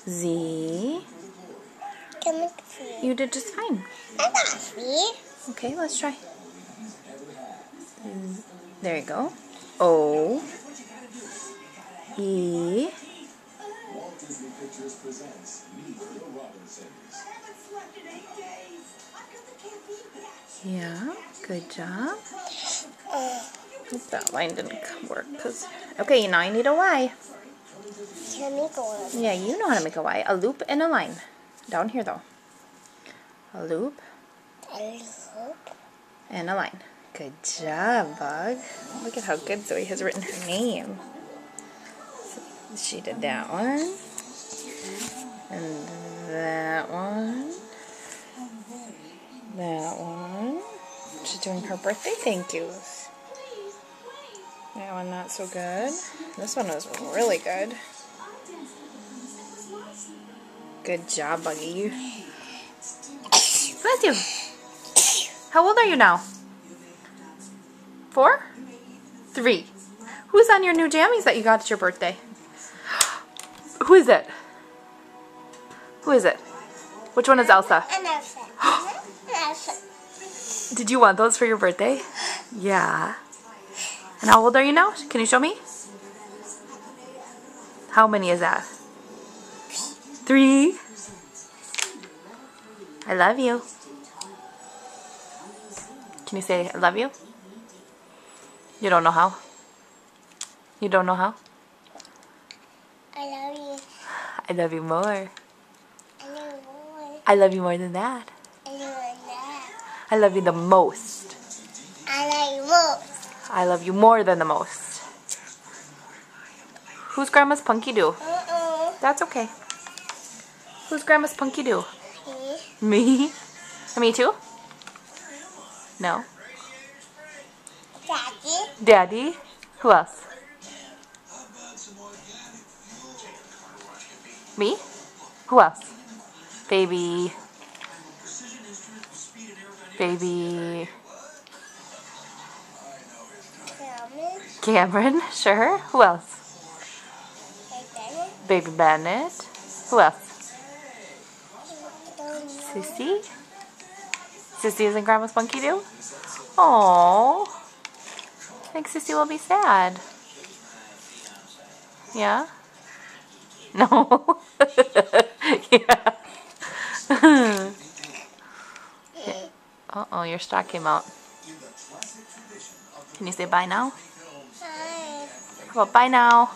Z. Can make Z. You did just fine. I got Z. Okay, let's try. There you go. O. E. Yeah, good job. Hope that line didn't work. Okay, now I need a Y. Can make a Y. Yeah, you know how to make a Y. A loop and a line. Down here, though. A loop. A loop. And a line. Good job, Bug. Look at how good Zoe has written her name. So she did that one. And that one. That one. She's doing her birthday thank yous. That one not so good. This one was really good. Good job, Buggy. Bless you. How old are you now? 4? 3. Who's on your new jammies that you got at your birthday? Who is it? Who is it? Which one is Elsa? Elsa. Did you want those for your birthday? Yeah. And how old are you now? Can you show me? How many is that? 3. I love you. Can you say I love you? You don't know how? You don't know how? I love you. I love you more. I love you more. I love you more than that. I love that. I love you the most. I love you most. I love you more than the most. Who's Grandma's Punky Doo? That's okay. Who's Grandma's Punky Doo? Me? Me too? No. Daddy. Daddy? Who else? Me? Who else? Baby. Baby. Cameron? Sure. Who else? Baby Bennett. Who else? Sissy? Sissy isn't Grandma's Punky Doo? Aww. I think Sissy will be sad. Yeah? No? Yeah. Uh-oh, your star came out. Can you say bye now? Bye. How about bye now?